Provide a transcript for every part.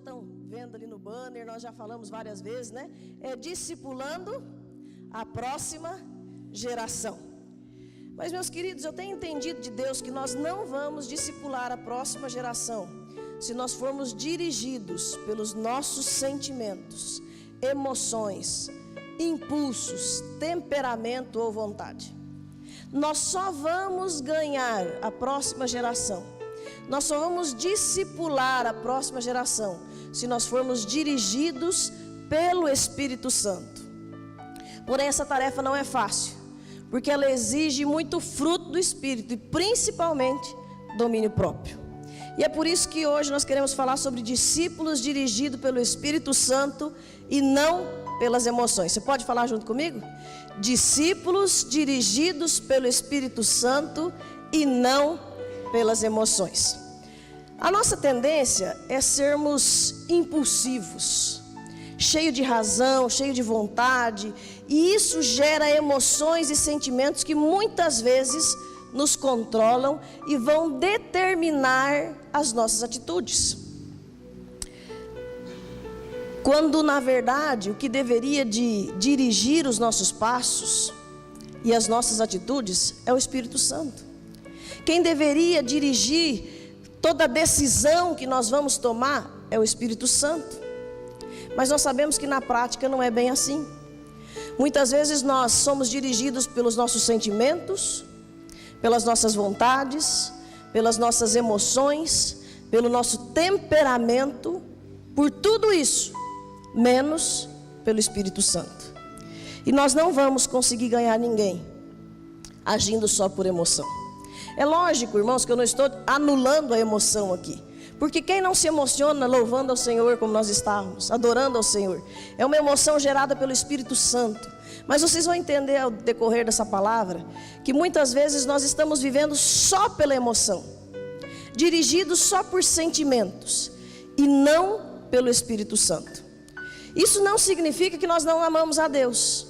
estão vendo ali no banner, nós já falamos várias vezes, né? É discipulando a próxima geração. Mas, meus queridos, eu tenho entendido de Deus que nós não vamos discipular a próxima geração se nós formos dirigidos pelos nossos sentimentos, emoções, impulsos, temperamento ou vontade. Nós só vamos ganhar a próxima geração, nós só vamos discipular a próxima geração se nós formos dirigidos pelo Espírito Santo. Porém, essa tarefa não é fácil, porque ela exige muito fruto do Espírito e principalmente domínio próprio. E é por isso que hoje nós queremos falar sobre discípulos dirigidos pelo Espírito Santo e não pelas emoções. Você pode falar junto comigo? Discípulos dirigidos pelo Espírito Santo e não pelas emoções. A nossa tendência é sermos impulsivos, cheio de razão, cheio de vontade, e isso gera emoções e sentimentos que muitas vezes nos controlam e vão determinar as nossas atitudes. Quando, na verdade, o que deveria de dirigir os nossos passos e as nossas atitudes é o Espírito Santo. Quem deveria dirigir toda decisão que nós vamos tomar é o Espírito Santo. Mas nós sabemos que na prática não é bem assim. Muitas vezes nós somos dirigidos pelos nossos sentimentos, pelas nossas vontades, pelas nossas emoções, pelo nosso temperamento, por tudo isso, menos pelo Espírito Santo. E nós não vamos conseguir ganhar ninguém agindo só por emoção. É lógico, irmãos, que eu não estou anulando a emoção aqui, porque quem não se emociona louvando ao Senhor como nós estávamos, adorando ao Senhor, é uma emoção gerada pelo Espírito Santo. Mas vocês vão entender ao decorrer dessa palavra que muitas vezes nós estamos vivendo só pela emoção, dirigidos só por sentimentos e não pelo Espírito Santo. Isso não significa que nós não amamos a Deus,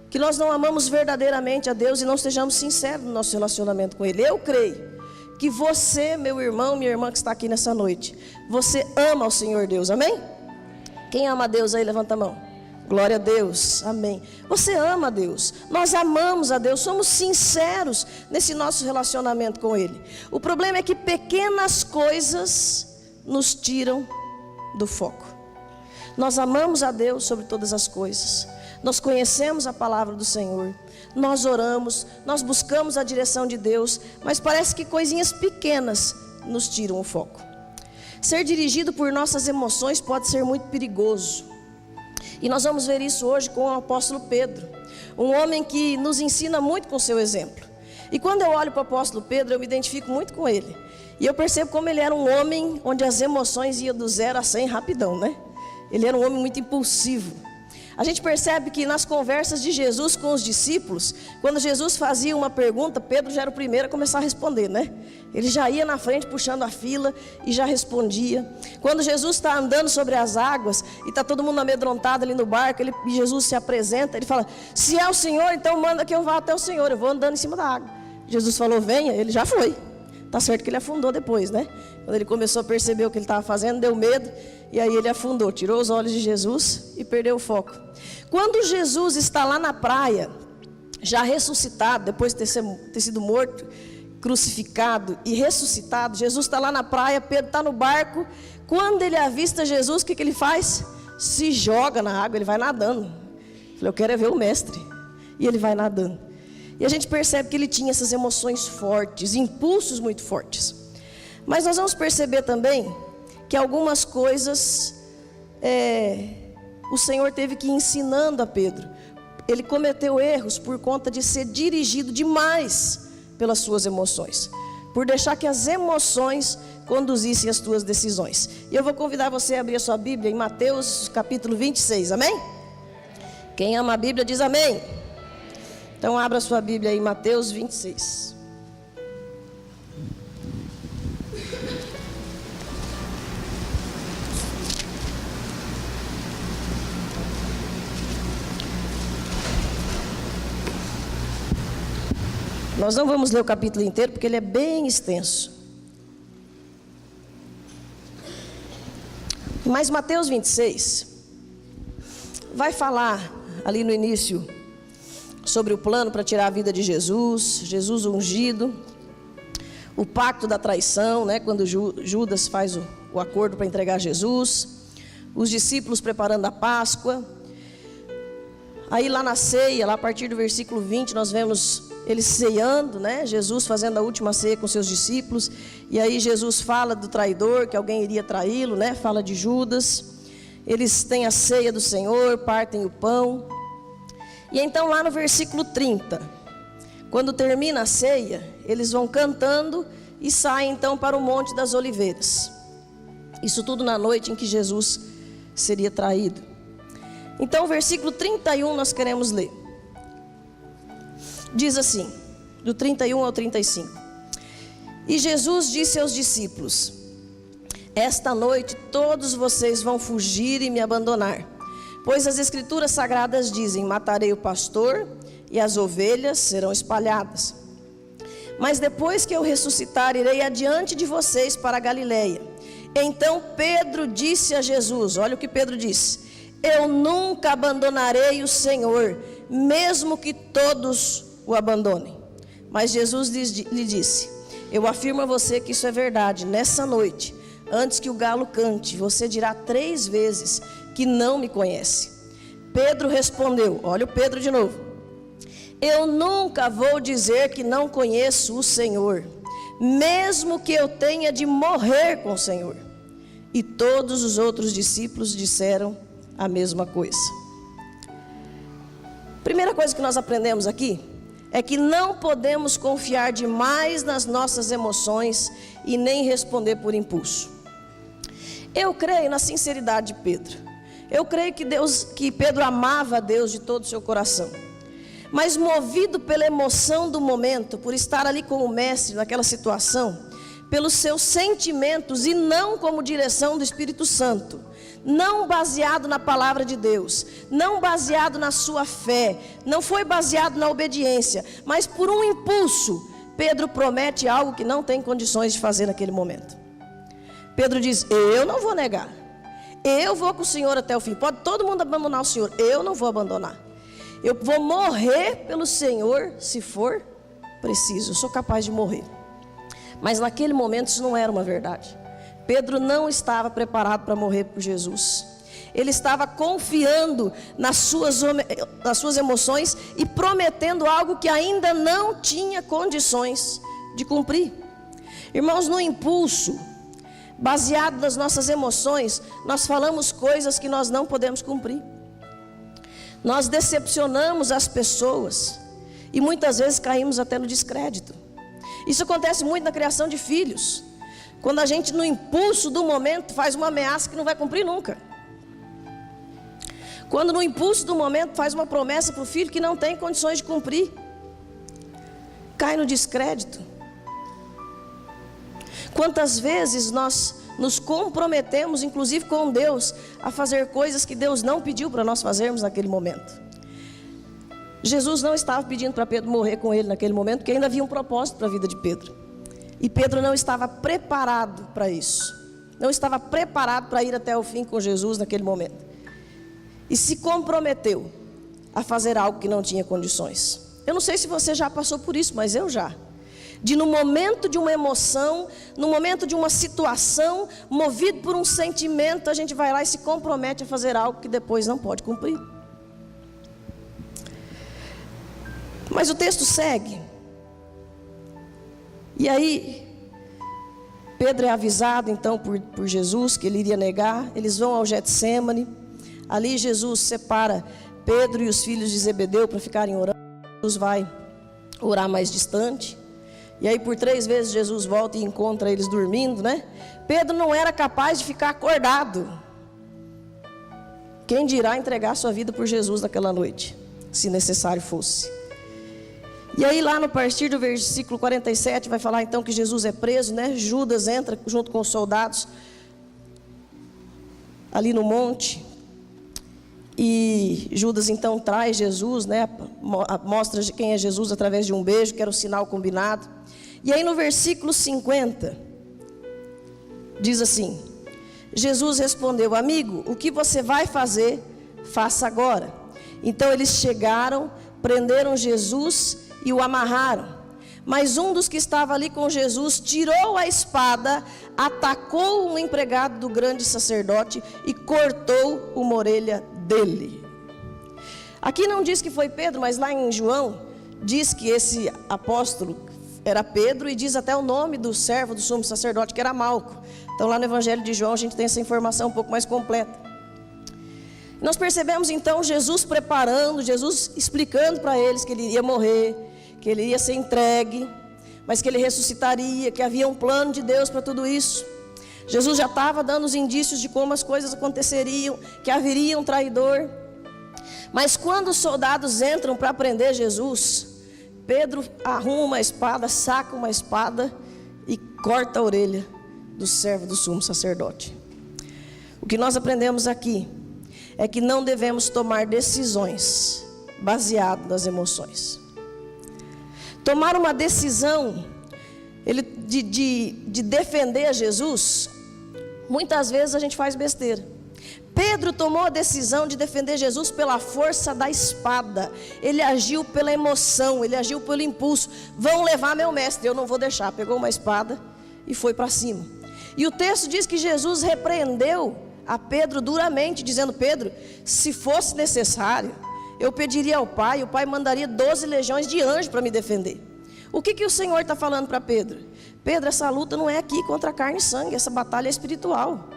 que nós não amamos verdadeiramente a Deus e não estejamos sinceros no nosso relacionamento com Ele. Eu creio que você, meu irmão, minha irmã que está aqui nessa noite, você ama o Senhor Deus, amém? Quem ama a Deus aí, levanta a mão. Glória a Deus, amém. Você ama a Deus, nós amamos a Deus, somos sinceros nesse nosso relacionamento com Ele. O problema é que pequenas coisas nos tiram do foco. Nós amamos a Deus sobre todas as coisas, nós conhecemos a palavra do Senhor, nós oramos, nós buscamos a direção de Deus, mas parece que coisinhas pequenas nos tiram o foco. Ser dirigido por nossas emoções pode ser muito perigoso. E nós vamos ver isso hoje com o apóstolo Pedro, um homem que nos ensina muito com seu exemplo. E quando eu olho para o apóstolo Pedro, eu me identifico muito com ele. E eu percebo como ele era um homem onde as emoções iam do 0 a 100 rapidão, né? Ele era um homem muito impulsivo. A gente percebe que nas conversas de Jesus com os discípulos, quando Jesus fazia uma pergunta, Pedro já era o primeiro a começar a responder, né? Ele já ia na frente puxando a fila e já respondia. Quando Jesus está andando sobre as águas e está todo mundo amedrontado ali no barco, Jesus se apresenta, ele fala: se é o Senhor, então manda que eu vá até o Senhor, eu vou andando em cima da água. Jesus falou: venha, ele já foi. Tá certo que ele afundou depois, né? Quando ele começou a perceber o que ele estava fazendo, deu medo, e aí ele afundou, tirou os olhos de Jesus e perdeu o foco. Quando Jesus está lá na praia, já ressuscitado, depois de ter sido morto, crucificado e ressuscitado, Jesus está lá na praia, Pedro está no barco. Quando ele avista Jesus, o que ele faz? Se joga na água, ele vai nadando. Eu quero é ver o mestre. E ele vai nadando. E a gente percebe que ele tinha essas emoções fortes, impulsos muito fortes. Mas nós vamos perceber também que algumas coisas o Senhor teve que ir ensinando a Pedro. Ele cometeu erros por conta de ser dirigido demais pelas suas emoções, por deixar que as emoções conduzissem as suas decisões. E eu vou convidar você a abrir a sua Bíblia em Mateus capítulo 26, amém? Quem ama a Bíblia diz amém. Então abra a sua Bíblia aí em Mateus 26. Nós não vamos ler o capítulo inteiro porque ele é bem extenso. Mas Mateus 26 vai falar ali no início sobre o plano para tirar a vida de Jesus, Jesus ungido, o pacto da traição, né, quando Judas faz o acordo para entregar Jesus, os discípulos preparando a Páscoa. Aí lá na ceia, lá a partir do versículo 20, nós vemos eles ceando, né? Jesus fazendo a última ceia com seus discípulos. E aí Jesus fala do traidor, que alguém iria traí-lo, né? Fala de Judas. Eles têm a ceia do Senhor, partem o pão. E então lá no versículo 30, quando termina a ceia, eles vão cantando e saem então para o Monte das Oliveiras. Isso tudo na noite em que Jesus seria traído. Então o versículo 31 nós queremos ler. Diz assim, do 31 ao 35. E Jesus disse aos discípulos: esta noite todos vocês vão fugir e me abandonar, pois as escrituras sagradas dizem: matarei o pastor e as ovelhas serão espalhadas. Mas depois que eu ressuscitar, irei adiante de vocês para a Galileia. Então Pedro disse a Jesus, olha o que Pedro disse: eu nunca abandonarei o Senhor, mesmo que todos o abandonem. Mas Jesus lhe disse: eu afirmo a você que isso é verdade. Nessa noite, antes que o galo cante, você dirá 3 vezes que não me conhece. Pedro respondeu, olha o Pedro de novo: eu nunca vou dizer que não conheço o Senhor, mesmo que eu tenha de morrer com o Senhor. E todos os outros discípulos disseram a mesma coisa. Primeira coisa que nós aprendemos aqui é que não podemos confiar demais nas nossas emoções e nem responder por impulso. Eu creio na sinceridade de Pedro. Eu creio que Pedro amava a Deus de todo o seu coração. Mas movido pela emoção do momento, por estar ali com o mestre naquela situação, pelos seus sentimentos e não como direção do Espírito Santo, não baseado na palavra de Deus, não baseado na sua fé, não foi baseado na obediência, mas por um impulso, Pedro promete algo que não tem condições de fazer naquele momento. Pedro diz: eu não vou negar, eu vou com o Senhor até o fim. Pode todo mundo abandonar o Senhor, eu não vou abandonar. Eu vou morrer pelo Senhor se for preciso, eu sou capaz de morrer. Mas naquele momento isso não era uma verdade. Pedro não estava preparado para morrer por Jesus. Ele estava confiando nas suas emoções e prometendo algo que ainda não tinha condições de cumprir. Irmãos, no impulso, baseado nas nossas emoções, nós falamos coisas que nós não podemos cumprir. Nós decepcionamos as pessoas e muitas vezes caímos até no descrédito. Isso acontece muito na criação de filhos. Quando a gente, no impulso do momento, faz uma ameaça que não vai cumprir nunca. Quando no impulso do momento faz uma promessa para o filho que não tem condições de cumprir, cai no descrédito. Quantas vezes nós nos comprometemos, inclusive com Deus, a fazer coisas que Deus não pediu para nós fazermos naquele momento. Jesus não estava pedindo para Pedro morrer com ele naquele momento, porque ainda havia um propósito para a vida de Pedro. E Pedro não estava preparado para isso. Não estava preparado para ir até o fim com Jesus naquele momento. E se comprometeu a fazer algo que não tinha condições. Eu não sei se você já passou por isso, mas eu já. De no momento de uma emoção, no momento de uma situação, movido por um sentimento, a gente vai lá e se compromete a fazer algo que depois não pode cumprir. Mas o texto segue. E aí, Pedro é avisado então por Jesus que ele iria negar. Eles vão ao Getsêmani. Ali Jesus separa Pedro e os filhos de Zebedeu para ficarem orando. Jesus vai orar mais distante. E aí por 3 vezes Jesus volta e encontra eles dormindo, né? Pedro não era capaz de ficar acordado. Quem dirá entregar sua vida por Jesus naquela noite, se necessário fosse. E aí lá no partir do versículo 47 vai falar então que Jesus é preso, né? Judas entra junto com os soldados ali no monte. E Judas então traz Jesus, né? Mostra quem é Jesus através de um beijo, que era o sinal combinado. E aí no versículo 50 diz assim: Jesus respondeu: amigo, o que você vai fazer, faça agora. Então eles chegaram, prenderam Jesus e o amarraram. Mas um dos que estava ali com Jesus tirou a espada, atacou um empregado do grande sacerdote e cortou uma orelha dele. Aqui não diz que foi Pedro, mas lá em João diz que esse apóstolo era Pedro, e diz até o nome do servo do sumo sacerdote, que era Malco. Então lá no Evangelho de João a gente tem essa informação um pouco mais completa. Nós percebemos então Jesus preparando, Jesus explicando para eles que ele iria morrer, que ele ia ser entregue, mas que ele ressuscitaria, que havia um plano de Deus para tudo isso. Jesus já estava dando os indícios de como as coisas aconteceriam, que haveria um traidor. Mas quando os soldados entram para prender Jesus, Pedro arruma uma espada, saca uma espada e corta a orelha do servo do sumo sacerdote. O que nós aprendemos aqui é que não devemos tomar decisões baseadas nas emoções. Tomar uma decisão de defender Jesus, muitas vezes a gente faz besteira. Pedro tomou a decisão de defender Jesus pela força da espada. Ele agiu pela emoção, ele agiu pelo impulso. Vão levar meu mestre, eu não vou deixar. Pegou uma espada e foi para cima. E o texto diz que Jesus repreendeu a Pedro duramente, dizendo: Pedro, se fosse necessário, eu pediria ao Pai, o Pai mandaria 12 legiões de anjos para me defender. O que o Senhor está falando para Pedro? Pedro, essa luta não é aqui contra carne e sangue, essa batalha é espiritual.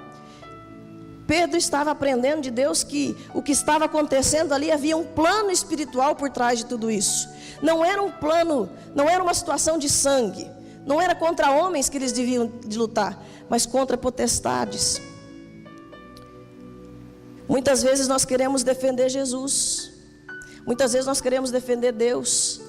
Pedro estava aprendendo de Deus que o que estava acontecendo ali, havia um plano espiritual por trás de tudo isso. Não era um plano, não era uma situação de sangue, não era contra homens que eles deviam de lutar, mas contra potestades. Muitas vezes nós queremos defender Jesus, muitas vezes nós queremos defender Deus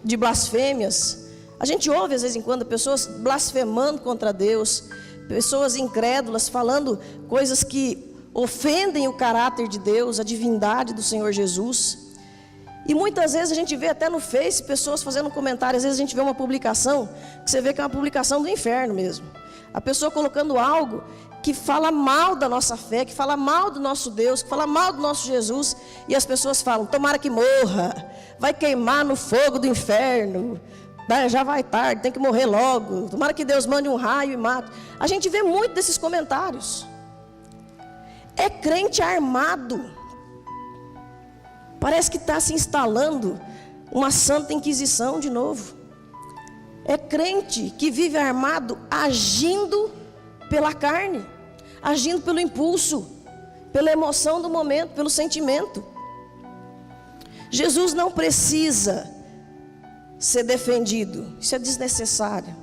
de blasfêmias. A gente ouve às vezes em quando pessoas blasfemando contra Deus, pessoas incrédulas falando coisas que ofendem o caráter de Deus, a divindade do Senhor Jesus. E muitas vezes a gente vê até no Face pessoas fazendo comentários. Às vezes a gente vê uma publicação que você vê que é uma publicação do inferno mesmo. A pessoa colocando algo que fala mal da nossa fé, que fala mal do nosso Deus, que fala mal do nosso Jesus. E as pessoas falam: tomara que morra, vai queimar no fogo do inferno, já vai tarde, tem que morrer logo, tomara que Deus mande um raio e mate. A gente vê muito desses comentários. É crente armado. Parece que está se instalando uma santa inquisição de novo. É crente que vive armado, agindo pela carne, agindo pelo impulso, pela emoção do momento, pelo sentimento. Jesus não precisa ser defendido, isso é desnecessário.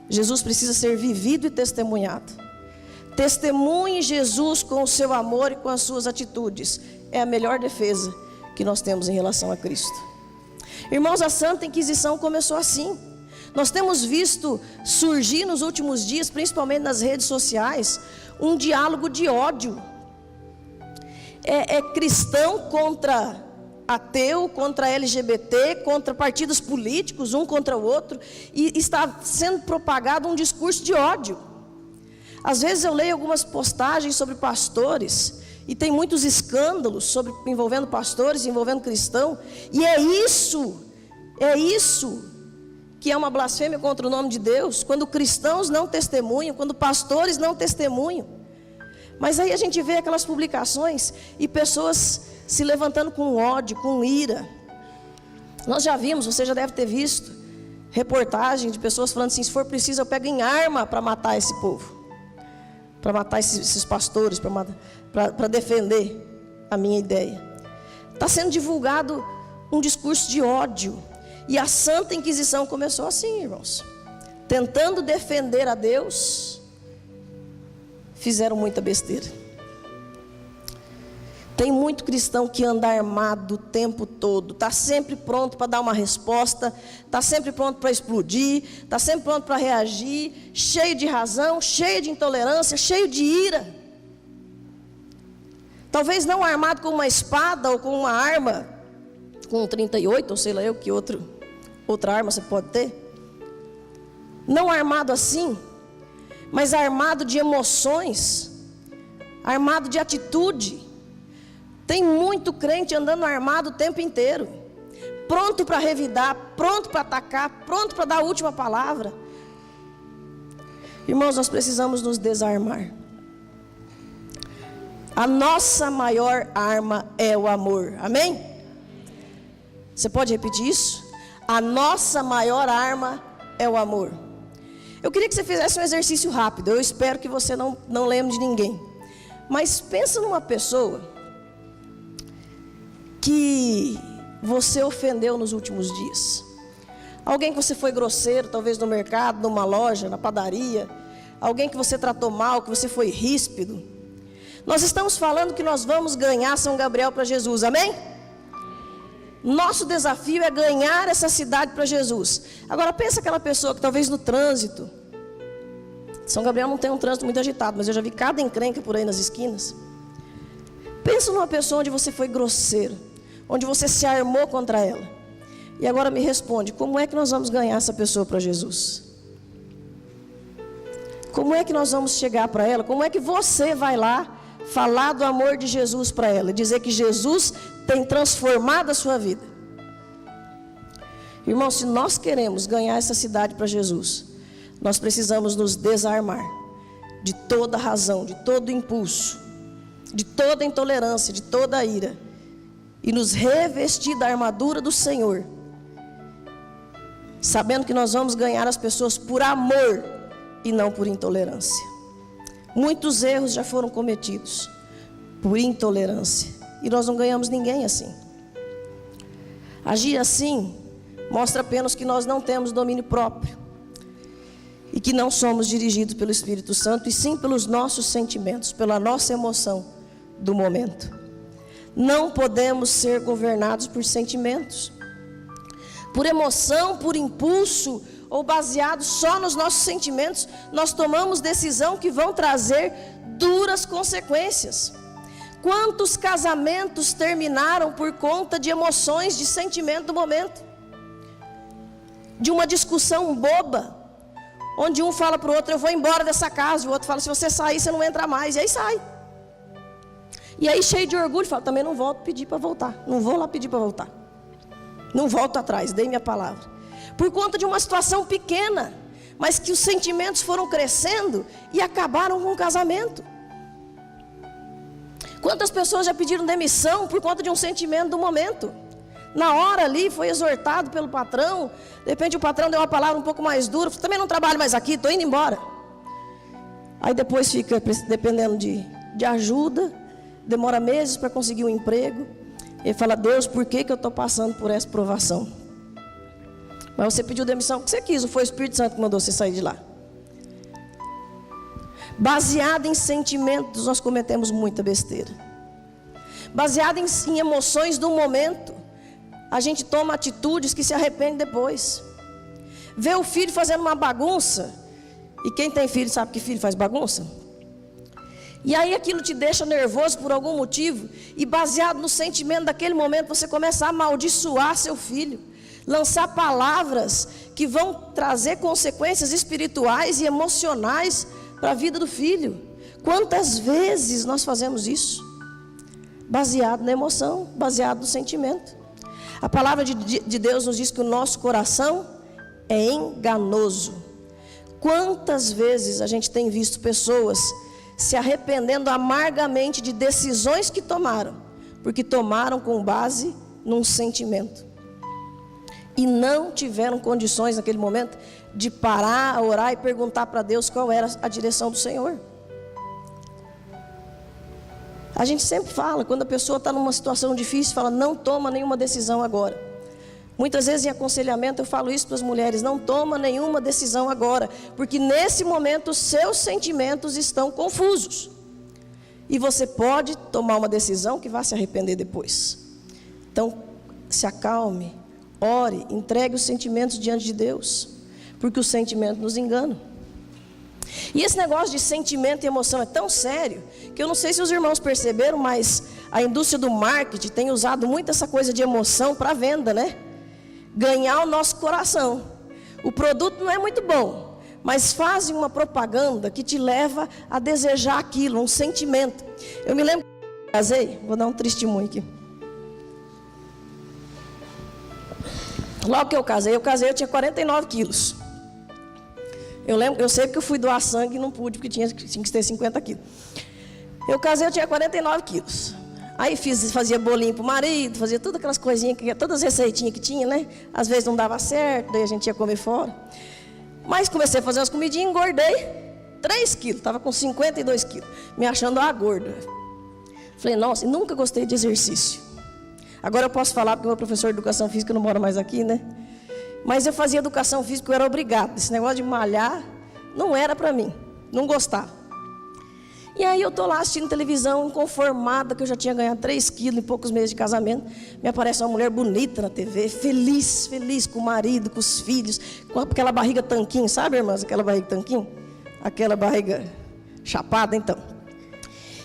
Jesus precisa ser vivido e testemunhado. Testemunhe Jesus com o seu amor e com as suas atitudes. É a melhor defesa que nós temos em relação a Cristo. Irmãos, a Santa Inquisição começou assim. Nós temos visto surgir nos últimos dias, principalmente nas redes sociais, um diálogo de ódio. É cristão contra ateu, contra LGBT, contra partidos políticos, um contra o outro, e está sendo propagado um discurso de ódio. Às vezes eu leio algumas postagens sobre pastores, e tem muitos escândalos envolvendo pastores, envolvendo cristãos, e é isso que é uma blasfêmia contra o nome de Deus, quando cristãos não testemunham, quando pastores não testemunham. Mas aí a gente vê aquelas publicações e pessoas se levantando com ódio, com ira. Nós já vimos, você já deve ter visto, reportagem de pessoas falando assim: se for preciso eu pego em arma para matar esse povo, para matar esses pastores, para defender a minha ideia. Está sendo divulgado um discurso de ódio. E a Santa Inquisição começou assim, irmãos, tentando defender a Deus, fizeram muita besteira. Tem muito cristão que anda armado o tempo todo, está sempre pronto para dar uma resposta, está sempre pronto para explodir, está sempre pronto para reagir, cheio de razão, cheio de intolerância, cheio de ira. Talvez não armado com uma espada ou com uma arma, com um 38, ou sei lá eu que outra arma você pode ter. Não armado assim, mas armado de emoções, armado de atitude. Tem muito crente andando armado o tempo inteiro, pronto para revidar, pronto para atacar, pronto para dar a última palavra. Irmãos, nós precisamos nos desarmar. A nossa maior arma é o amor, amém? Você pode repetir isso? A nossa maior arma é o amor. Eu queria que você fizesse um exercício rápido. Eu espero que você não lembre de ninguém. Mas pensa numa pessoa que você ofendeu nos últimos dias. Alguém que você foi grosseiro, talvez no mercado, numa loja, na padaria. Alguém que você tratou mal, que você foi ríspido. Nós estamos falando que nós vamos ganhar São Gabriel para Jesus, amém? Nosso desafio é ganhar essa cidade para Jesus. Agora pensa aquela pessoa que talvez no trânsito. São Gabriel não tem um trânsito muito agitado, mas eu já vi cada encrenca por aí nas esquinas. Pensa numa pessoa onde você foi grosseiro, onde você se armou contra ela. E agora me responde, como é que nós vamos ganhar essa pessoa para Jesus? Como é que nós vamos chegar para ela? Como é que você vai lá falar do amor de Jesus para ela? Dizer que Jesus tem transformado a sua vida. Irmão, se nós queremos ganhar essa cidade para Jesus, nós precisamos nos desarmar de toda razão, de todo impulso, de toda intolerância, de toda ira, e nos revestir da armadura do Senhor, sabendo que nós vamos ganhar as pessoas por amor e não por intolerância. Muitos erros já foram cometidos por intolerância, e nós não ganhamos ninguém assim. Agir assim mostra apenas que nós não temos domínio próprio e que não somos dirigidos pelo Espírito Santo, e sim pelos nossos sentimentos, pela nossa emoção do momento. Não podemos ser governados por sentimentos, por emoção, por impulso, ou baseado só nos nossos sentimentos. Nós tomamos decisão que vão trazer duras consequências. Quantos casamentos terminaram por conta de emoções, de sentimento do momento? De uma discussão boba, onde um fala para o outro, eu vou embora dessa casa, e o outro fala, se você sair, você não entra mais, e aí sai. E aí, cheio de orgulho, fala, também não volto pedir para voltar, não vou lá pedir para voltar, não volto atrás, dei minha palavra. Por conta de uma situação pequena, mas que os sentimentos foram crescendo e acabaram com o casamento. Quantas pessoas já pediram demissão por conta de um sentimento do momento? Na hora ali, foi exortado pelo patrão, de repente o patrão deu uma palavra um pouco mais dura, também não trabalho mais aqui, estou indo embora. Aí depois fica dependendo de ajuda, demora meses para conseguir um emprego. Ele fala, Deus, por que eu estou passando por essa provação? Mas você pediu demissão porque você quis, ou foi o Espírito Santo que mandou você sair de lá? Baseado em sentimentos, nós cometemos muita besteira. Baseado em emoções do momento, a gente toma atitudes que se arrepende depois. Vê o filho fazendo uma bagunça, e quem tem filho sabe que filho faz bagunça. E aí aquilo te deixa nervoso por algum motivo, e baseado no sentimento daquele momento, você começa a amaldiçoar seu filho, lançar palavras que vão trazer consequências espirituais e emocionais para a vida do filho. Quantas vezes nós fazemos isso? Baseado na emoção, baseado no sentimento. A palavra de Deus nos diz que o nosso coração é enganoso. Quantas vezes a gente tem visto pessoas se arrependendo amargamente de decisões que tomaram, porque tomaram com base num sentimento, e não tiveram condições naquele momento de parar, orar e perguntar para Deus qual era a direção do Senhor. A gente sempre fala, quando a pessoa está numa situação difícil, fala, não toma nenhuma decisão agora. Muitas vezes em aconselhamento eu falo isso para as mulheres, não toma nenhuma decisão agora, porque nesse momento os seus sentimentos estão confusos, e você pode tomar uma decisão que vai se arrepender depois. Então, se acalme, ore, entregue os sentimentos diante de Deus, porque os sentimentos nos enganam. E esse negócio de sentimento e emoção é tão sério, que eu não sei se os irmãos perceberam, mas a indústria do marketing tem usado muito essa coisa de emoção para venda, né? Ganhar o nosso coração. O produto não é muito bom, mas fazem uma propaganda que te leva a desejar aquilo, um sentimento. Eu me lembro que eu casei, vou dar um testemunho aqui. Logo que eu casei, eu tinha 49 quilos. Eu sei que eu fui doar sangue e não pude, porque tinha que ter 50 quilos. Eu casei, eu tinha 49 quilos. Aí fazia bolinho pro marido, fazia todas aquelas coisinhas, todas as receitinhas que tinha, né? Às vezes não dava certo, daí a gente ia comer fora. Mas comecei a fazer umas comidinhas, engordei 3 quilos, estava com 52 quilos, me achando a gorda. Falei, nossa, nunca gostei de exercício. Agora eu posso falar, porque o meu professor de educação física não mora mais aqui, né? Mas eu fazia educação física, eu era obrigado. Esse negócio de malhar não era para mim, não gostava. E aí eu estou lá assistindo televisão, inconformada, que eu já tinha ganhado 3 quilos em poucos meses de casamento. Me aparece uma mulher bonita na TV, feliz, feliz com o marido, com os filhos, com aquela barriga tanquinho, sabe, irmãs? Aquela barriga tanquinho? Aquela barriga chapada, então.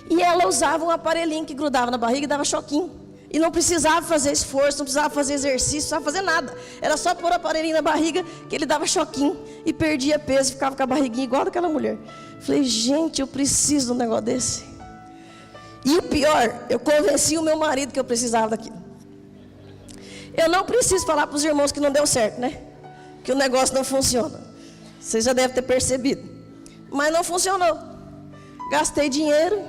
E ela usava um aparelhinho que grudava na barriga e dava choquinho. E não precisava fazer esforço, não precisava fazer exercício, não precisava fazer nada. Era só pôr o aparelhinho na barriga que ele dava choquinho e perdia peso, ficava com a barriguinha igual daquela mulher. Falei, gente, eu preciso de um negócio desse. E o pior, eu convenci o meu marido que eu precisava daquilo. Eu não preciso falar para os irmãos que não deu certo, né? Que o negócio não funciona. Vocês já devem ter percebido. Mas não funcionou. Gastei dinheiro.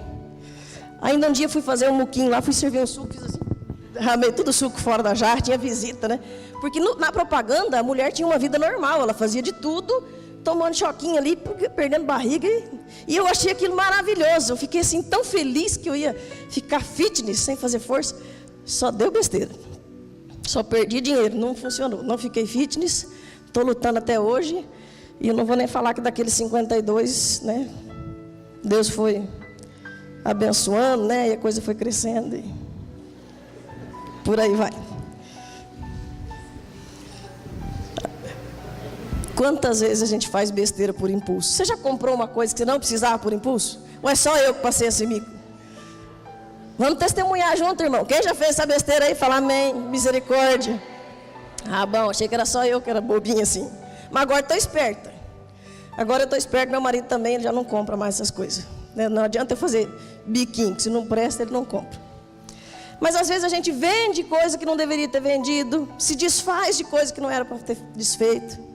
Ainda um dia fui fazer um muquinho lá, fui servir um suco, fiz assim. Derramei todo o suco fora da jarra, tinha visita, né? Porque na propaganda a mulher tinha uma vida normal, ela fazia de tudo, tomando choquinho ali, perdendo barriga. E eu achei aquilo maravilhoso. Eu fiquei assim tão feliz que eu ia ficar fitness sem fazer força. Só deu besteira. Só perdi dinheiro, não funcionou. Não fiquei fitness, estou lutando até hoje. E eu não vou nem falar que daqueles 52, né? Deus foi abençoando, né? E a coisa foi crescendo. E por aí vai. Quantas vezes a gente faz besteira por impulso? Você já comprou uma coisa que você não precisava por impulso? Ou é só eu que passei esse mico? Vamos testemunhar junto, irmão. Quem já fez essa besteira aí, fala amém, misericórdia. Ah, bom, achei que era só eu que era bobinha assim. Mas agora estou esperta. Agora eu estou esperta, meu marido também, ele já não compra mais essas coisas. Não adianta eu fazer biquinho, que se não presta, ele não compra. Mas às vezes a gente vende coisa que não deveria ter vendido, se desfaz de coisa que não era para ter desfeito.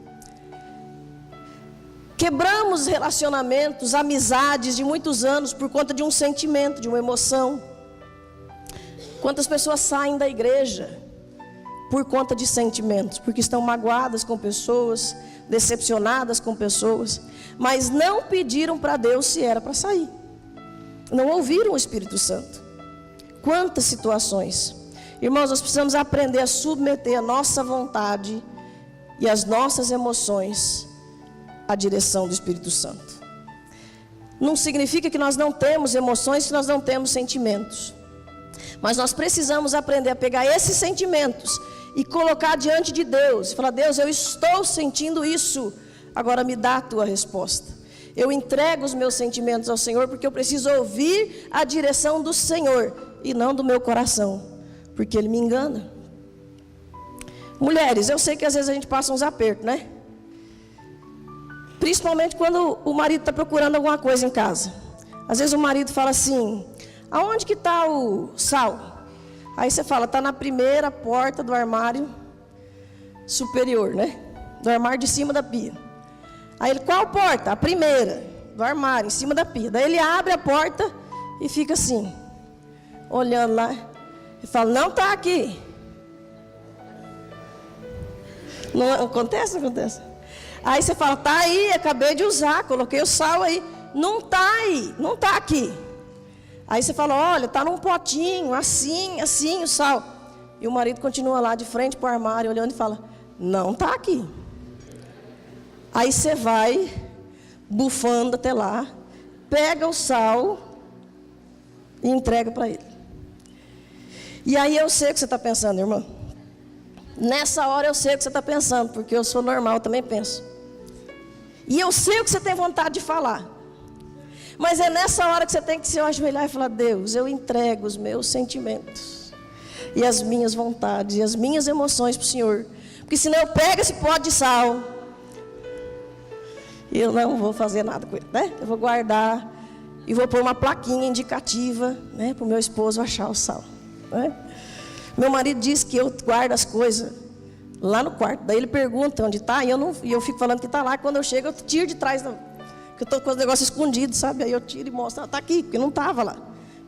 Quebramos relacionamentos, amizades de muitos anos por conta de um sentimento, de uma emoção. Quantas pessoas saem da igreja por conta de sentimentos, porque estão magoadas com pessoas, decepcionadas com pessoas, mas não pediram para Deus se era para sair. Não ouviram o Espírito Santo. Quantas situações. Irmãos, nós precisamos aprender a submeter a nossa vontade e as nossas emoções à direção do Espírito Santo. Não significa que nós não temos emoções, que nós não temos sentimentos. Mas nós precisamos aprender a pegar esses sentimentos e colocar diante de Deus. E falar, Deus, eu estou sentindo isso. Agora me dá a tua resposta. Eu entrego os meus sentimentos ao Senhor, porque eu preciso ouvir a direção do Senhor e não do meu coração, porque Ele me engana. Mulheres, eu sei que às vezes a gente passa uns apertos, né? Principalmente quando o marido está procurando alguma coisa em casa. Às vezes o marido fala assim, aonde que está o sal? Aí você fala, está na primeira porta do armário superior, né? Do armário de cima da pia. Aí ele, qual porta? A primeira, do armário, em cima da pia. Daí ele abre a porta e fica assim, olhando lá. E fala, não está aqui. Não acontece, não acontece. Aí você fala, tá aí, acabei de usar, coloquei o sal aí. Não está aí, não está aqui. Aí você fala, olha, está num potinho, assim, assim o sal. E o marido continua lá de frente para o armário, olhando e fala, não está aqui. Aí você vai, bufando até lá, pega o sal e entrega para ele. E aí eu sei o que você está pensando, irmã. Nessa hora eu sei o que você está pensando, porque eu sou normal, eu também penso. E eu sei o que você tem vontade de falar. Mas é nessa hora que você tem que se ajoelhar e falar, Deus, eu entrego os meus sentimentos, e as minhas vontades, e as minhas emoções para o Senhor. Porque senão eu pego esse pote de sal, E eu não vou fazer nada com ele, né? Eu vou guardar e vou pôr uma plaquinha indicativa, né, para o meu esposo achar o sal, né? Meu marido diz que eu guardo as coisas lá no quarto. Daí ele pergunta onde está, e eu fico falando que está lá. Quando eu chego, eu tiro de trás, que eu estou com os negócios escondidos, sabe? Aí eu tiro e mostro, está aqui, porque não estava lá,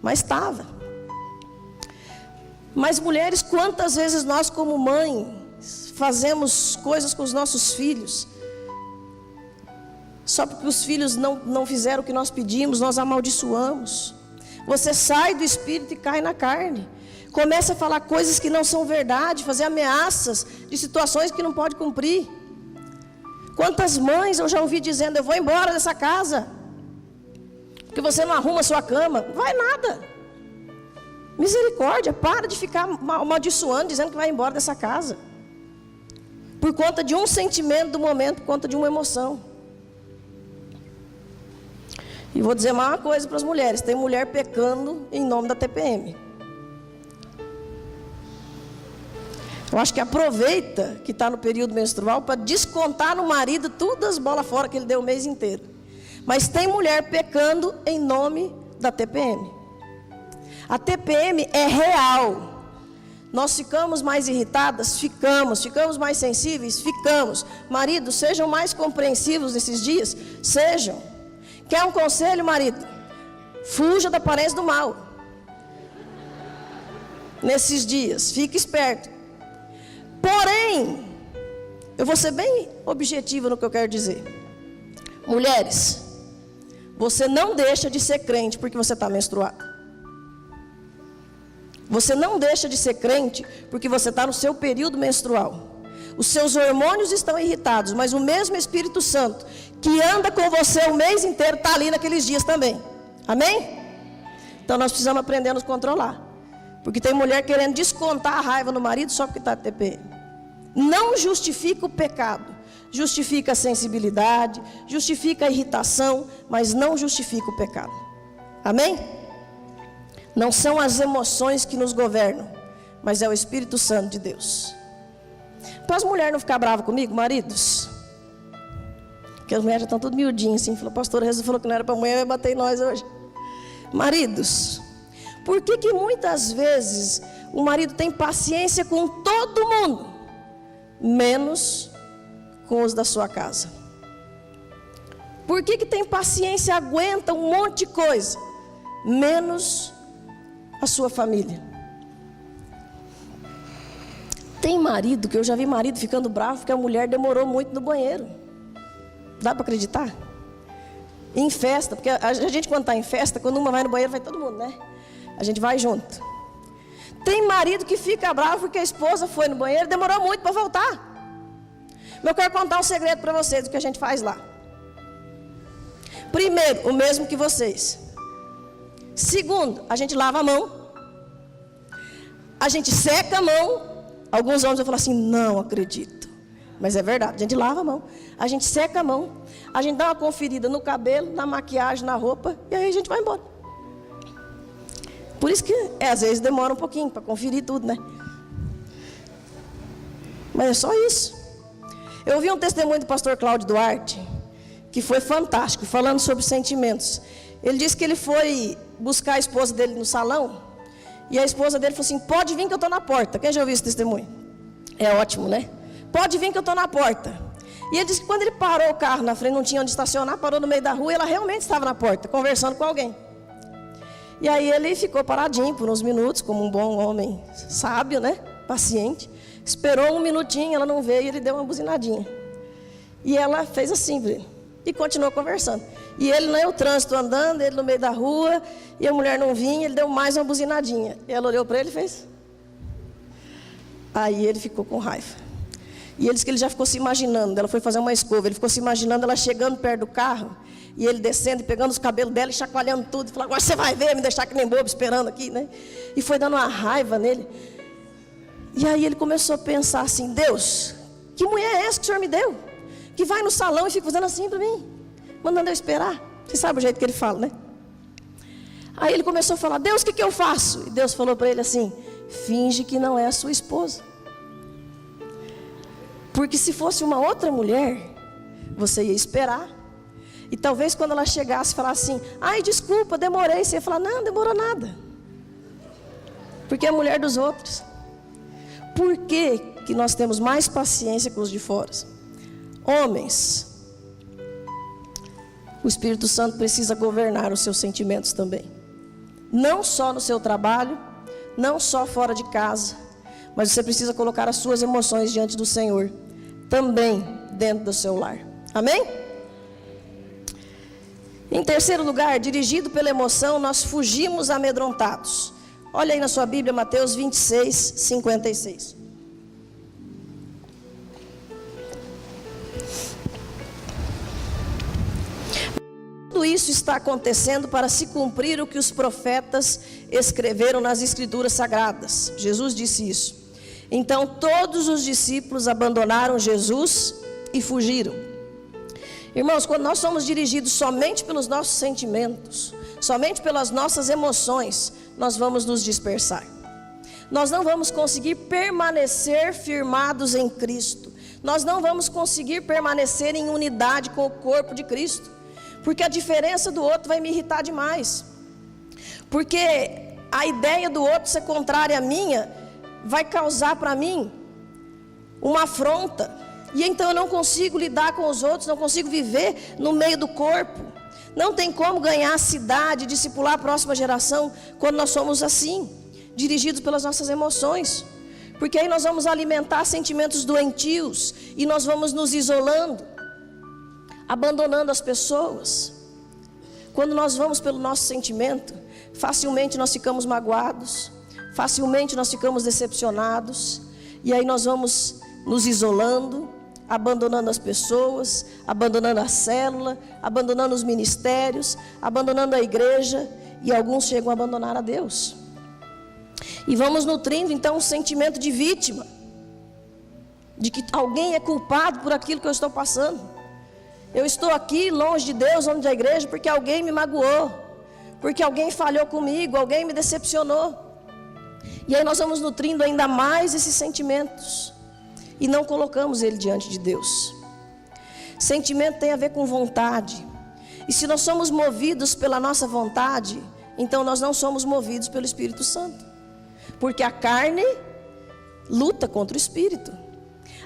mas estava. Mas mulheres, quantas vezes nós como mãe fazemos coisas com os nossos filhos, só porque os filhos não fizeram o que nós pedimos, nós amaldiçoamos. Você sai do espírito e cai na carne. Começa a falar coisas que não são verdade, fazer ameaças de situações que não pode cumprir. Quantas mães eu já ouvi dizendo, eu vou embora dessa casa, porque você não arruma a sua cama. Não vai nada. Misericórdia, para de ficar amaldiçoando, dizendo que vai embora dessa casa. Por conta de um sentimento do momento, por conta de uma emoção. E vou dizer mais uma coisa para as mulheres, tem mulher pecando em nome da TPM. Eu acho que aproveita que está no período menstrual para descontar no marido todas as bolas fora que ele deu o mês inteiro. Mas tem mulher pecando em nome da TPM. A TPM é real. Nós ficamos mais irritadas? Ficamos mais sensíveis? Ficamos. Maridos, sejam mais compreensivos nesses dias? Sejam. Quer um conselho, marido? Fuja da aparência do mal. Nesses dias, fique esperto. Porém, eu vou ser bem objetiva no que eu quero dizer. Mulheres, você não deixa de ser crente porque você está menstruada. Você não deixa de ser crente porque você está no seu período menstrual. Os seus hormônios estão irritados, mas o mesmo Espírito Santo que anda com você o mês inteiro está ali naqueles dias também. Amém? Então nós precisamos aprender a nos controlar. Porque tem mulher querendo descontar a raiva no marido só porque está TPM. Não justifica o pecado, justifica a sensibilidade, justifica a irritação, mas não justifica o pecado. Amém? Não são as emoções que nos governam, mas é o Espírito Santo de Deus. Para as mulheres não ficar bravas comigo, maridos, porque as mulheres já estão tudo miudinhas assim, falou, pastora Jesus falou que não era para amanhã, vai bater em nós hoje. Maridos, por que muitas vezes o marido tem paciência com todo mundo, menos com os da sua casa? Por que tem paciência, aguenta um monte de coisa, menos a sua família? Tem marido, que eu já vi marido ficando bravo porque a mulher demorou muito no banheiro. Dá para acreditar? Em festa, porque a gente quando está em festa, quando uma vai no banheiro, vai todo mundo, né? A gente vai junto. Tem marido que fica bravo porque a esposa foi no banheiro e demorou muito para voltar. Mas eu quero contar um segredo para vocês do que a gente faz lá. Primeiro, o mesmo que vocês. Segundo, a gente lava a mão. A gente seca a mão. Alguns homens vão falar assim, não acredito. Mas é verdade, a gente lava a mão. A gente seca a mão. A gente dá uma conferida no cabelo, na maquiagem, na roupa. E aí a gente vai embora. Por isso que às vezes demora um pouquinho para conferir tudo, né? Mas é só isso. Eu vi um testemunho do pastor Cláudio Duarte, que foi fantástico, falando sobre sentimentos. Ele disse que ele foi buscar a esposa dele no salão, e a esposa dele falou assim, pode vir que eu estou na porta. Quem já ouviu esse testemunho? É ótimo, né? Pode vir que eu estou na porta. E ele disse que quando ele parou o carro na frente, não tinha onde estacionar, parou no meio da rua, e ela realmente estava na porta, conversando com alguém. E aí ele ficou paradinho por uns minutos, como um bom homem sábio, né? Paciente. Esperou um minutinho, ela não veio, ele deu uma buzinadinha. E ela fez assim, e continuou conversando. E ele, né, o trânsito andando, ele no meio da rua, e a mulher não vinha, ele deu mais uma buzinadinha. E ela olhou para ele e fez. Aí ele ficou com raiva. E ele disse que ele já ficou se imaginando, ela foi fazer uma escova, ele ficou se imaginando ela chegando perto do carro, e ele descendo e pegando os cabelos dela e chacoalhando tudo, e falando, agora você vai ver, me deixar que nem bobo esperando aqui, né? E foi dando uma raiva nele. E aí ele começou a pensar assim, Deus, que mulher é essa que o Senhor me deu? Que vai no salão e fica fazendo assim para mim, mandando eu esperar. Você sabe o jeito que ele fala, né? Aí ele começou a falar, Deus, o que eu faço? E Deus falou para ele assim, finge que não é a sua esposa. Porque se fosse uma outra mulher, você ia esperar, E talvez quando ela chegasse e falasse assim: ai, desculpa, demorei. Você ia falar: não, demorou nada. Porque é a mulher dos outros. Por que nós temos mais paciência com os de fora? Homens, o Espírito Santo precisa governar os seus sentimentos também. Não só no seu trabalho, não só fora de casa, mas você precisa colocar as suas emoções diante do Senhor, também dentro do seu lar. Amém? Em terceiro lugar, dirigido pela emoção, nós fugimos amedrontados. Olha aí na sua Bíblia, Mateus 26, 56. Tudo isso está acontecendo para se cumprir o que os profetas escreveram nas Escrituras Sagradas. Jesus disse isso. Então todos os discípulos abandonaram Jesus e fugiram. Irmãos, quando nós somos dirigidos somente pelos nossos sentimentos, somente pelas nossas emoções, nós vamos nos dispersar. Nós não vamos conseguir permanecer firmados em Cristo. Nós não vamos conseguir permanecer em unidade com o corpo de Cristo. Porque a diferença do outro vai me irritar demais. Porque a ideia do outro ser contrária à minha vai causar para mim uma afronta. E então eu não consigo lidar com os outros, não consigo viver no meio do corpo. Não tem como ganhar a cidade, discipular a próxima geração quando nós somos assim, dirigidos pelas nossas emoções. Porque aí nós vamos alimentar sentimentos doentios e nós vamos nos isolando, abandonando as pessoas. Quando nós vamos pelo nosso sentimento, facilmente nós ficamos magoados, facilmente nós ficamos decepcionados, e aí nós vamos nos isolando, abandonando as pessoas, abandonando a célula, abandonando os ministérios, abandonando a igreja, e alguns chegam a abandonar a Deus. E vamos nutrindo então um sentimento de vítima, de que alguém é culpado por aquilo que eu estou passando. Eu estou aqui longe de Deus, longe da igreja, porque alguém me magoou, porque alguém falhou comigo, alguém me decepcionou. E aí nós vamos nutrindo ainda mais esses sentimentos e não colocamos ele diante de Deus. Sentimento tem a ver com vontade. E se nós somos movidos pela nossa vontade, então nós não somos movidos pelo Espírito Santo. Porque a carne luta contra o Espírito.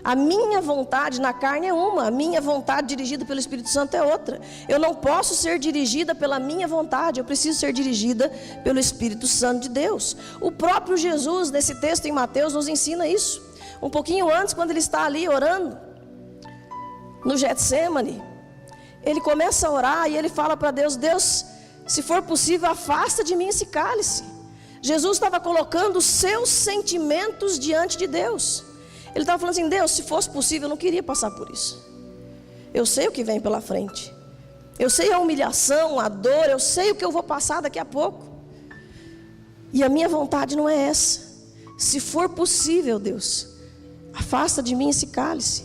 A minha vontade na carne é uma, a minha vontade dirigida pelo Espírito Santo é outra. Eu não posso ser dirigida pela minha vontade, eu preciso ser dirigida pelo Espírito Santo de Deus. O próprio Jesus, nesse texto em Mateus, nos ensina isso. Um pouquinho antes, quando ele está ali orando, no Getsemane, ele começa a orar e ele fala para Deus: Deus, se for possível, afasta de mim esse cálice. Jesus estava colocando os seus sentimentos diante de Deus. Ele estava falando assim: Deus, se fosse possível, eu não queria passar por isso. Eu sei o que vem pela frente. Eu sei a humilhação, a dor, eu sei o que eu vou passar daqui a pouco. E a minha vontade não é essa. Se for possível, Deus, afasta de mim esse cálice.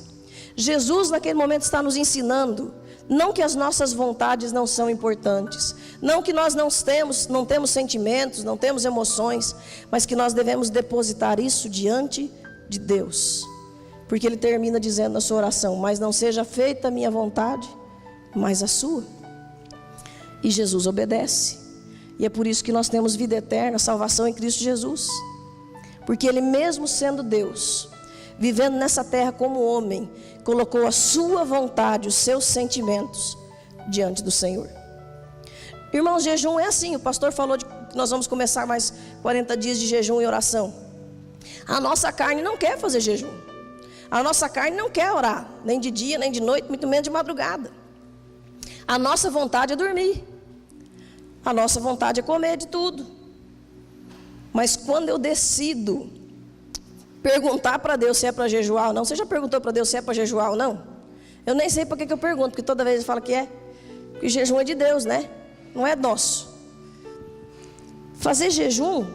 Jesus naquele momento está nos ensinando, não que as nossas vontades não são importantes, não que nós não temos sentimentos, não temos emoções, mas que nós devemos depositar isso diante de Deus, porque ele termina dizendo na sua oração: mas não seja feita a minha vontade, mas a sua. E Jesus obedece, e é por isso que nós temos vida eterna, salvação em Cristo Jesus, porque ele, mesmo sendo Deus, vivendo nessa terra como homem, colocou a sua vontade, os seus sentimentos diante do Senhor. Irmãos, jejum é assim. O pastor falou que nós vamos começar mais 40 dias de jejum e oração. A nossa carne não quer fazer jejum. A nossa carne não quer orar, nem de dia, nem de noite, muito menos de madrugada. A nossa vontade é dormir. A nossa vontade é comer de tudo. Mas quando eu decido perguntar para Deus se é para jejuar ou não. Você já perguntou para Deus se é para jejuar ou não? Eu nem sei para que eu pergunto, porque toda vez ele fala que é. Que o jejum é de Deus, né? Não é nosso. Fazer jejum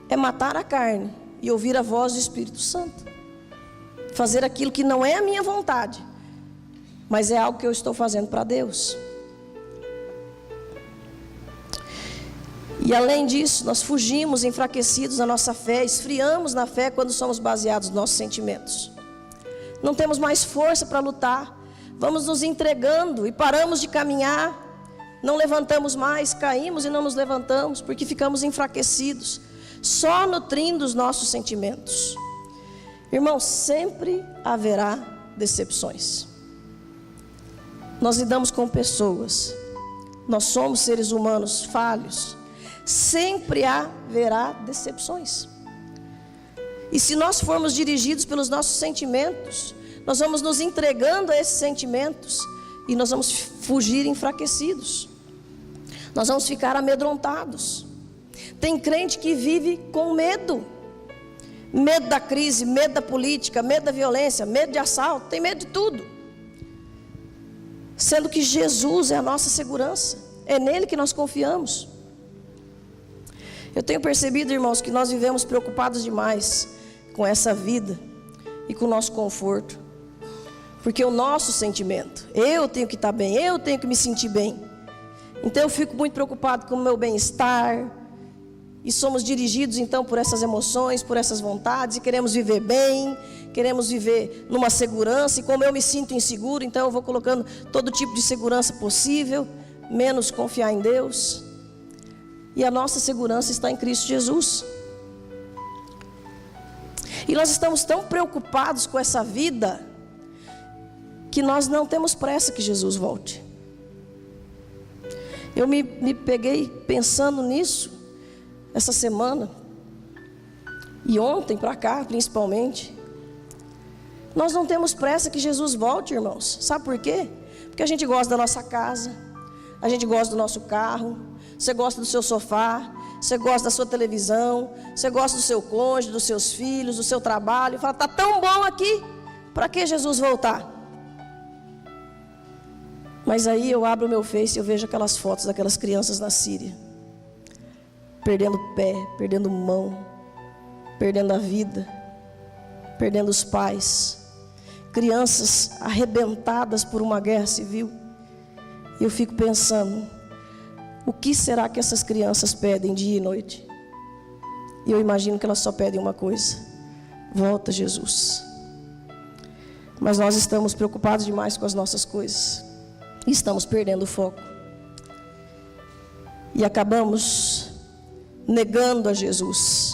é matar a carne e ouvir a voz do Espírito Santo. Fazer aquilo que não é a minha vontade, mas é algo que eu estou fazendo para Deus. E além disso, nós fugimos enfraquecidos na nossa fé, esfriamos na fé quando somos baseados nos nossos sentimentos. Não temos mais força para lutar, vamos nos entregando e paramos de caminhar, não levantamos mais, caímos e não nos levantamos, porque ficamos enfraquecidos, só nutrindo os nossos sentimentos. Irmãos, sempre haverá decepções. Nós lidamos com pessoas, nós somos seres humanos falhos, sempre haverá decepções. E se nós formos dirigidos pelos nossos sentimentos, nós vamos nos entregando a esses sentimentos e nós vamos fugir enfraquecidos. Nós vamos ficar amedrontados. Tem crente que vive com medo. Medo da crise, medo da política, medo da violência, medo de assalto, tem medo de tudo. Sendo que Jesus é a nossa segurança, é nele que nós confiamos. Eu tenho percebido, irmãos, que nós vivemos preocupados demais com essa vida e com o nosso conforto. Porque o nosso sentimento, eu tenho que estar bem, eu tenho que me sentir bem. Então eu fico muito preocupado com o meu bem-estar. E somos dirigidos então por essas emoções, por essas vontades. E queremos viver bem, queremos viver numa segurança. E como eu me sinto inseguro, então eu vou colocando todo tipo de segurança possível, menos confiar em Deus. E a nossa segurança está em Cristo Jesus. E nós estamos tão preocupados com essa vida, que nós não temos pressa que Jesus volte. Eu me peguei pensando nisso essa semana, e ontem para cá principalmente. Nós não temos pressa que Jesus volte, irmãos. Sabe por quê? Porque a gente gosta da nossa casa, a gente gosta do nosso carro, você gosta do seu sofá, você gosta da sua televisão, você gosta do seu cônjuge, dos seus filhos, do seu trabalho. E fala, está tão bom aqui, para que Jesus voltar? Mas aí eu abro o meu Face e eu vejo aquelas fotos daquelas crianças na Síria, perdendo pé, perdendo mão, perdendo a vida, perdendo os pais, crianças arrebentadas por uma guerra civil. E eu fico pensando, o que será que essas crianças pedem dia e noite? E eu imagino que elas só pedem uma coisa: volta, Jesus. Mas nós estamos preocupados demais com as nossas coisas, e estamos perdendo o foco, e acabamos negando a Jesus.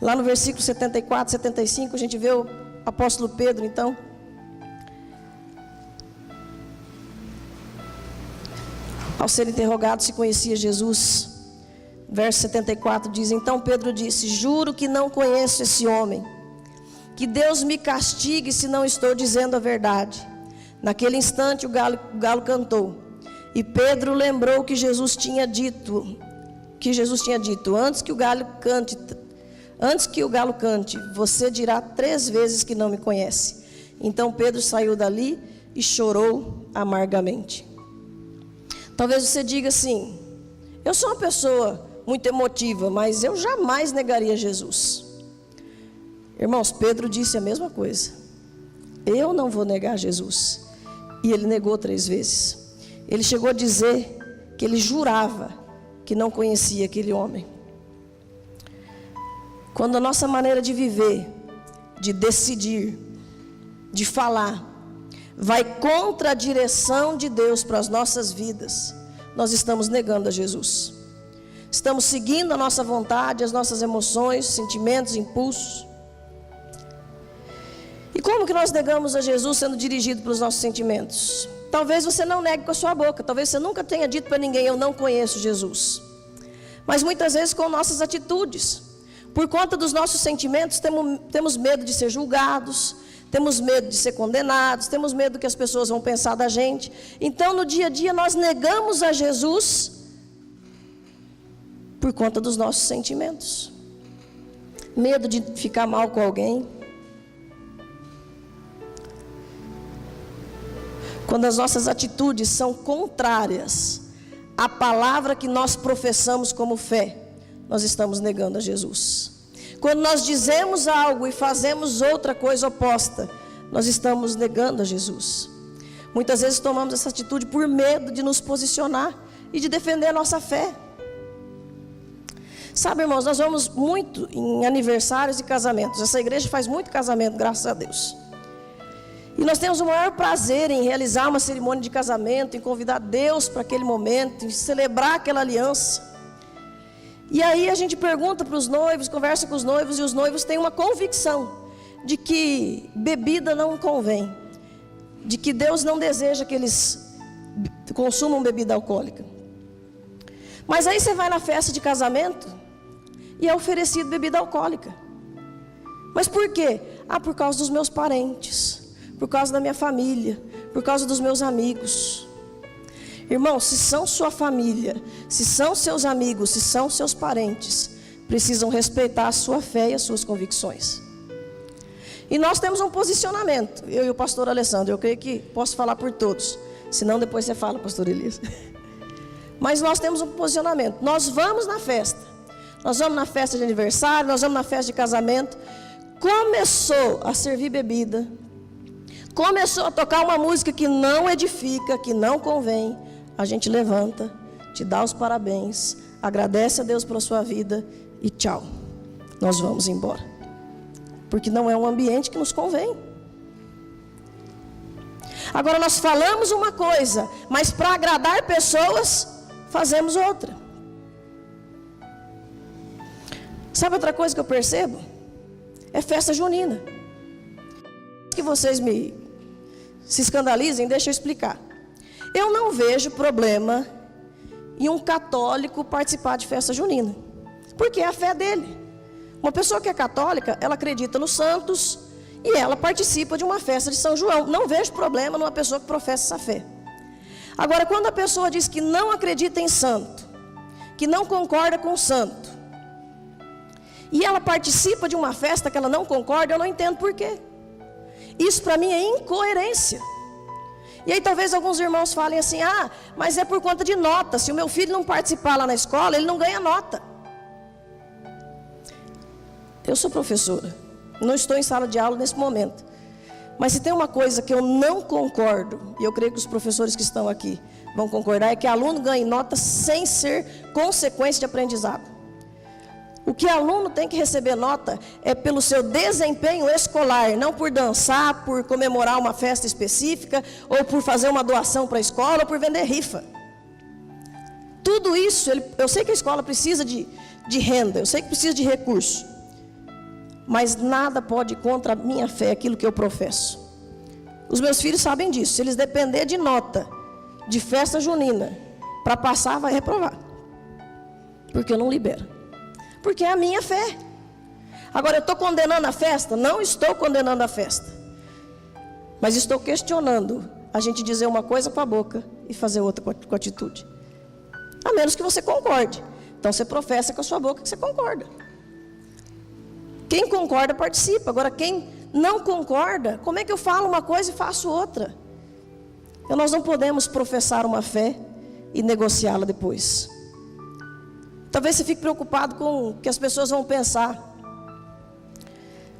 Lá no versículo 74, 75, a gente vê o apóstolo Pedro, então, ao ser interrogado se conhecia Jesus. Verso 74 diz: então Pedro disse: juro que não conheço esse homem, que Deus me castigue se não estou dizendo a verdade. Naquele instante o galo cantou, e Pedro lembrou que Jesus tinha dito, antes que o galo cante, você dirá 3 vezes que não me conhece. Então Pedro saiu dali e chorou amargamente. Talvez você diga assim: eu sou uma pessoa muito emotiva, mas eu jamais negaria Jesus. Irmãos, Pedro disse a mesma coisa: eu não vou negar Jesus. E ele negou 3 vezes. Ele chegou a dizer que ele jurava que não conhecia aquele homem. Quando a nossa maneira de viver, de decidir, de falar, vai contra a direção de Deus para as nossas vidas, nós estamos negando a Jesus. Estamos seguindo a nossa vontade, as nossas emoções, sentimentos, impulsos. E como que nós negamos a Jesus sendo dirigido pelos nossos sentimentos? Talvez você não negue com a sua boca, talvez você nunca tenha dito para ninguém: eu não conheço Jesus. Mas muitas vezes com nossas atitudes. Por conta dos nossos sentimentos, temos medo de ser julgados, temos medo de ser condenados, temos medo do que as pessoas vão pensar da gente. Então no dia a dia nós negamos a Jesus por conta dos nossos sentimentos. Medo de ficar mal com alguém. Quando as nossas atitudes são contrárias à palavra que nós professamos como fé, nós estamos negando a Jesus. Quando nós dizemos algo e fazemos outra coisa oposta, nós estamos negando a Jesus. Muitas vezes tomamos essa atitude por medo de nos posicionar e de defender a nossa fé. Sabe, irmãos, nós vamos muito em aniversários e casamentos. Essa igreja faz muito casamento, graças a Deus. E nós temos o maior prazer em realizar uma cerimônia de casamento, em convidar Deus para aquele momento, em celebrar aquela aliança. E aí a gente pergunta para os noivos, conversa com os noivos, e os noivos têm uma convicção de que bebida não convém, de que Deus não deseja que eles consumam bebida alcoólica. Mas aí você vai na festa de casamento e é oferecido bebida alcoólica. Mas por quê? Por causa dos meus parentes, por causa da minha família, por causa dos meus amigos. Irmão, se são sua família, se são seus amigos, se são seus parentes, precisam respeitar a sua fé e as suas convicções. E nós temos um posicionamento, eu e o pastor Alessandro, eu creio que posso falar por todos, senão depois você fala, pastor Elias. Mas nós temos um posicionamento, nós vamos na festa, nós vamos na festa de aniversário, nós vamos na festa de casamento. Começou a servir bebida, começou a tocar uma música que não edifica, que não convém, a gente levanta, te dá os parabéns, agradece a Deus pela sua vida e tchau, nós vamos embora. Porque não é um ambiente que nos convém. Agora nós falamos uma coisa, mas para agradar pessoas, fazemos outra. Sabe outra coisa que eu percebo? É festa junina. Que vocês se escandalizem, deixa eu explicar. Eu não vejo problema em um católico participar de festa junina, porque é a fé dele. Uma pessoa que é católica, ela acredita nos santos e ela participa de uma festa de São João. Não vejo problema numa pessoa que professa essa fé. Agora, quando a pessoa diz que não acredita em santo, que não concorda com o santo, e ela participa de uma festa que ela não concorda, eu não entendo por quê. Isso para mim é incoerência. E aí talvez alguns irmãos falem assim, mas é por conta de nota. Se o meu filho não participar lá na escola, ele não ganha nota. Eu sou professora, não estou em sala de aula nesse momento. Mas se tem uma coisa que eu não concordo, e eu creio que os professores que estão aqui vão concordar, é que aluno ganhe nota sem ser consequência de aprendizado. O que aluno tem que receber nota é pelo seu desempenho escolar, não por dançar, por comemorar uma festa específica, ou por fazer uma doação para a escola, ou por vender rifa. Tudo isso, eu sei que a escola precisa de renda, eu sei que precisa de recurso. Mas nada pode ir contra a minha fé, aquilo que eu professo. Os meus filhos sabem disso. Se eles dependerem de nota, de festa junina, para passar, vai reprovar. Porque eu não libero. Porque é a minha fé. Agora, eu estou condenando a festa? Não estou condenando a festa. Mas estou questionando a gente dizer uma coisa com a boca e fazer outra com a atitude. A menos que você concorde. Então, você professa com a sua boca que você concorda. Quem concorda participa. Agora quem não concorda, como é que eu falo uma coisa e faço outra? Então nós não podemos professar uma fé e negociá-la depois. Talvez você fique preocupado com o que as pessoas vão pensar.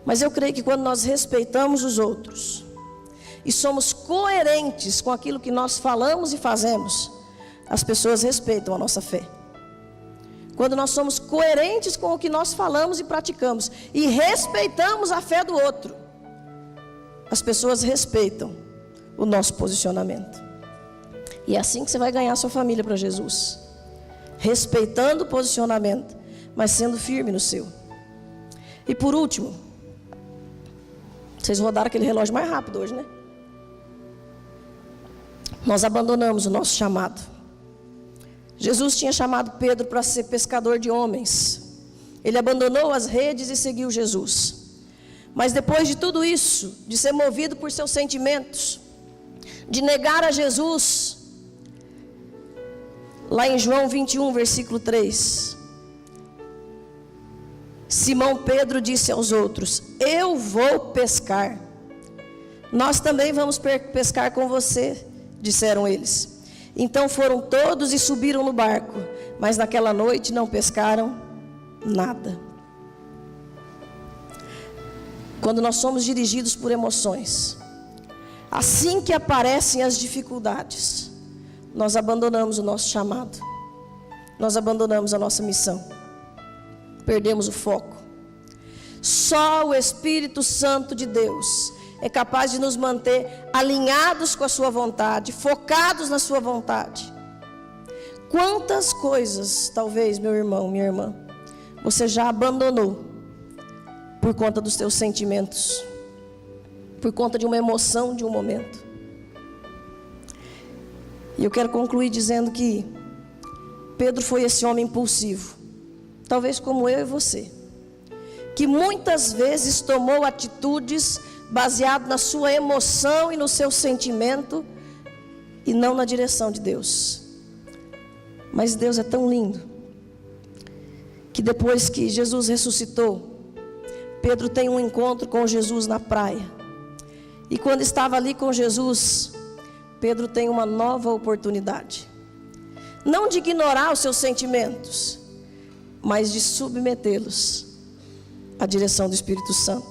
Mas eu creio que quando nós respeitamos os outros e somos coerentes com aquilo que nós falamos e fazemos, as pessoas respeitam a nossa fé. Quando nós somos coerentes com o que nós falamos e praticamos e respeitamos a fé do outro, as pessoas respeitam o nosso posicionamento. E é assim que você vai ganhar sua família para Jesus, respeitando o posicionamento, mas sendo firme no seu. E por último, vocês rodaram aquele relógio mais rápido hoje, né? Nós abandonamos o nosso chamado. Jesus tinha chamado Pedro para ser pescador de homens. Ele abandonou as redes e seguiu Jesus. Mas depois de tudo isso, de ser movido por seus sentimentos, de negar a Jesus, lá em João 21, versículo 3, Simão Pedro disse aos outros: eu vou pescar. Nós também vamos pescar com você, disseram eles. Então foram todos e subiram no barco, mas naquela noite não pescaram nada. Quando nós somos dirigidos por emoções, assim que aparecem as dificuldades, nós abandonamos o nosso chamado, nós abandonamos a nossa missão, perdemos o foco. Só o Espírito Santo de Deus é capaz de nos manter alinhados com a sua vontade, focados na sua vontade. Quantas coisas, talvez, meu irmão, minha irmã, você já abandonou por conta dos teus sentimentos, por conta de uma emoção de um momento. E eu quero concluir dizendo que Pedro foi esse homem impulsivo, talvez como eu e você, que muitas vezes tomou atitudes baseado na sua emoção e no seu sentimento e não na direção de Deus. Mas Deus é tão lindo que depois que Jesus ressuscitou, Pedro tem um encontro com Jesus na praia. E quando estava ali com Jesus, Pedro tem uma nova oportunidade. Não de ignorar os seus sentimentos, mas de submetê-los à direção do Espírito Santo.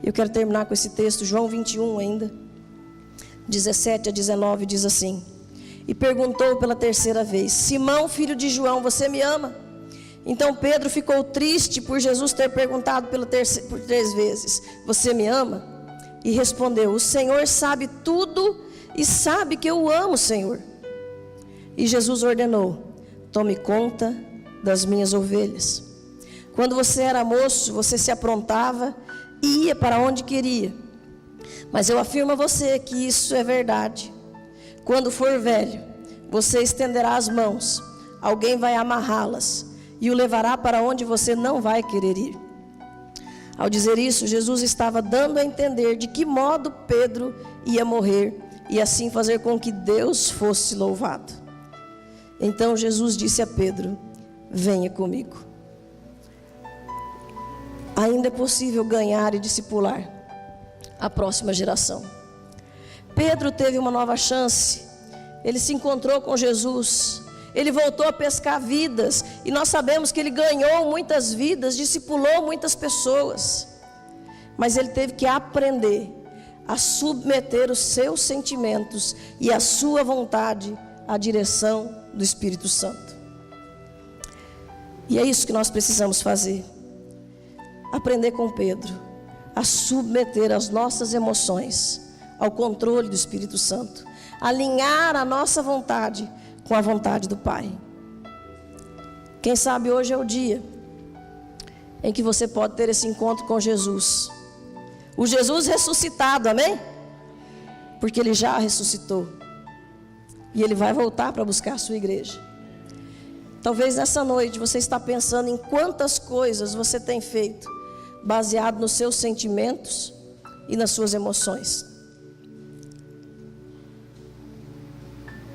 Eu quero terminar com esse texto, João 21 ainda, 17 a 19, diz assim: e perguntou pela terceira vez: Simão, filho de João, você me ama? Então Pedro ficou triste por Jesus ter perguntado por 3 vezes: você me ama? E respondeu: o Senhor sabe tudo e sabe que eu o amo, Senhor. E Jesus ordenou: tome conta das minhas ovelhas. Quando você era moço, você se aprontava e ia para onde queria. Mas eu afirmo a você que isso é verdade. Quando for velho, você estenderá as mãos, alguém vai amarrá-las e o levará para onde você não vai querer ir. Ao dizer isso, Jesus estava dando a entender de que modo Pedro ia morrer e assim fazer com que Deus fosse louvado. Então Jesus disse a Pedro: venha comigo. Ainda é possível ganhar e discipular a próxima geração. Pedro teve uma nova chance. Ele se encontrou com Jesus. Ele voltou a pescar vidas. E nós sabemos que ele ganhou muitas vidas, discipulou muitas pessoas. Mas ele teve que aprender a submeter os seus sentimentos e a sua vontade à direção do Espírito Santo. E é isso que nós precisamos fazer. Aprender com Pedro a submeter as nossas emoções ao controle do Espírito Santo, alinhar a nossa vontade com a vontade do Pai. Quem sabe hoje é o dia em que você pode ter esse encontro com Jesus, o Jesus ressuscitado, amém? Porque Ele já ressuscitou e Ele vai voltar para buscar a sua igreja. Talvez nessa noite você está pensando em quantas coisas você tem feito baseado nos seus sentimentos e nas suas emoções.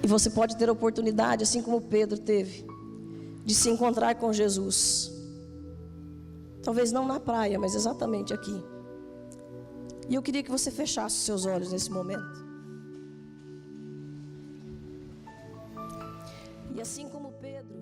E você pode ter a oportunidade, assim como Pedro teve, de se encontrar com Jesus. Talvez não na praia, mas exatamente aqui. E eu queria que você fechasse os seus olhos nesse momento. E assim como Pedro